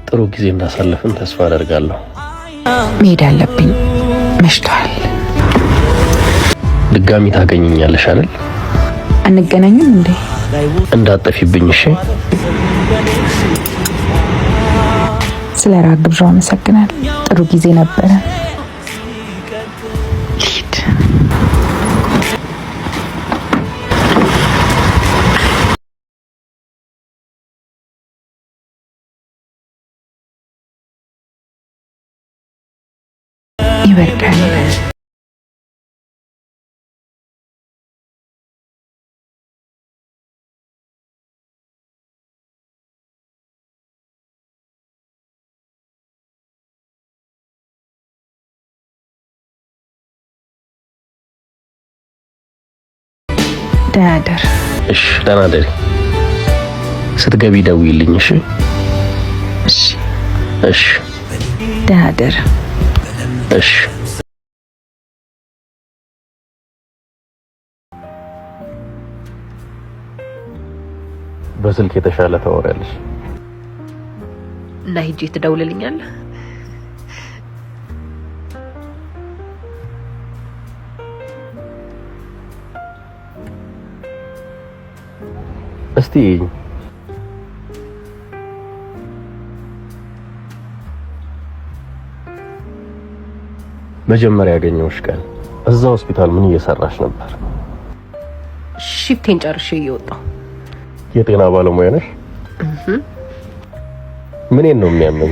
ጥሩ ጊዜ እንዳሳለፍን ተስፋ አደርጋለሁ። መሄድ አለብኝ፣ መሽቷል። ድጋሚ ታገኘኛለሽ አይደል? አንገናኝም እንዴ? እንዳጠፊብኝ እሺ። ስለ ራት ግብዣው አመሰግናለሁ። ጥሩ ጊዜ ነበረ። ይበቃል። ደህና እሺ፣ ደህና ደሪ። ስትገቢ ደውይልኝ እሺ። እሺ እሺ፣ ደህና እሺ። በስልክ የተሻለ ታወሪያለሽ እና ሂጂ ትደውልልኛለህ? እስቲ መጀመሪያ ያገኘሁሽ ቀን እዛ ሆስፒታል ምን እየሰራሽ ነበር? ሽፍቴን ጨርሼ እየወጣሁ። የጤና ባለሙያ ነሽ? ምኔን ነው የሚያመኝ?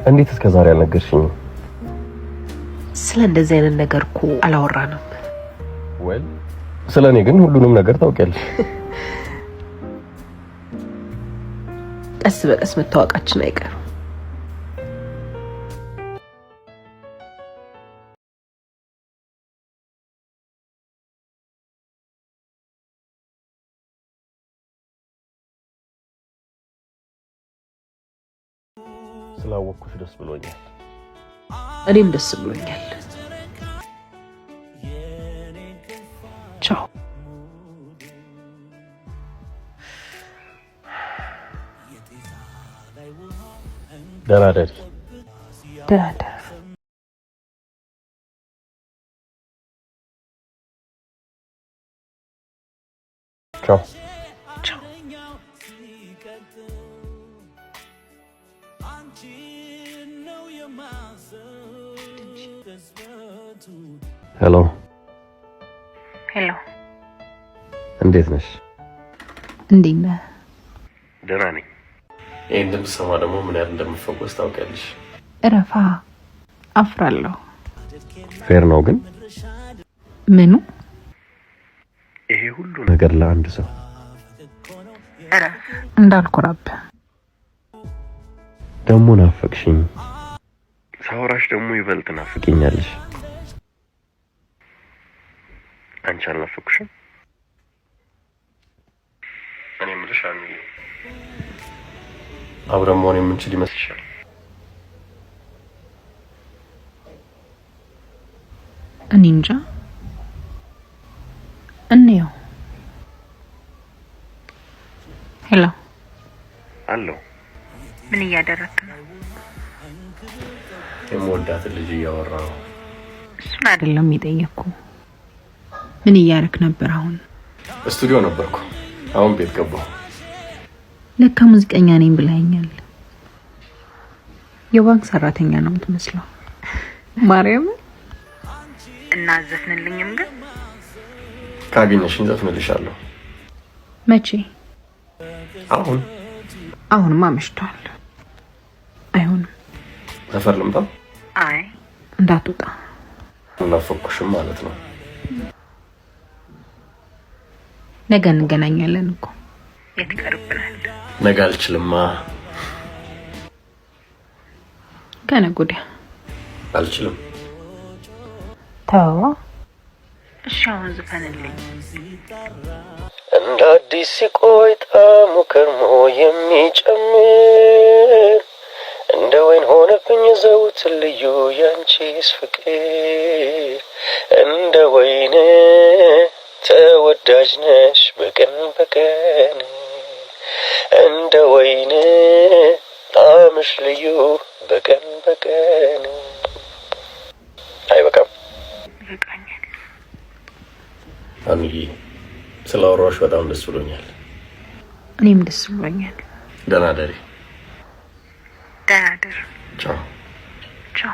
እንዴት እስከ ዛሬ አልነገርሽኝም? ስለ እንደዚህ አይነት ነገር እኮ አላወራንም። ወል ስለኔ ግን ሁሉንም ነገር ታውቂያለሽ። ቀስ በቀስ መታወቃችን አይቀርም። ስላወቅኩሽ ደስ ብሎኛል። እኔም ደስ ብሎኛል። ቻው። ደህና ደሪ። ደህና ቻው። ሄሎ ሄሎ፣ እንዴት ነሽ? እንዴት ነህ? ደህና ነኝ። ይሄን ድምፅ ሰማ ደግሞ ምን ያህል እንደምፈወስ ታውቂያለሽ። እረፋ፣ አፍራለሁ። ፌር ነው ግን ምኑ? ይሄ ሁሉ ነገር ለአንድ ሰው እንዳልኮራብህ። ደግሞ ናፈቅሽኝ። ሳወራሽ ደግሞ ይበልጥ ናፍቂኛለሽ። አንቺ አልናፈቅሽም? እኔ የምልሽ አብረን መሆን የምንችል ይመስልሻል? እኔ እንጃ። እንየው። ሄሎ። አሎ። ምን እያደረክ ነው? የምወዳትን ልጅ እያወራሁ። እሱን አይደለም የጠየቅኩ። ምን እያደረክ ነበር? አሁን ስቱዲዮ ነበርኩ። አሁን ቤት ገባሁ። ለካ ሙዚቀኛ ነኝ ብለኸኛል። የባንክ ሰራተኛ ነው የምትመስለው። ማርያም። እና ዘፍንልኝም ግን ካገኘሽኝ ዘፍንልሻለሁ። መቼ? አሁንማ መሽቷል። አይሆንም። ሰፈር ልምጣ? አይ እንዳትወጣ። እናፈቅኩሽም ማለት ነው። ነገ እንገናኛለን እኮ። የት ቀርብናል? ነገ አልችልማ። ከነገ ወዲያ አልችልም። ተው። እሺ አሁን ዝፈንልኝ። እንደ አዲስ ሲቆይ ጣዕሙ ከርሞ የሚጨምር እንደ ወይን ሆነብኝ ዘውትር ልዩ ያንቺስ ፍቅር እንደ ወይን ተወዳጅ ነሽ በቀን በቀን እንደ ወይን ጣዕምሽ ልዩ በቀን በቀን። አይበቃም? ይበቃኛል። አንዬ ስላወራሽ በጣም ደስ ብሎኛል። እኔም ደስ ብሎኛል። ደህና ደሪ። ደህና ደር። ቻው ቻው።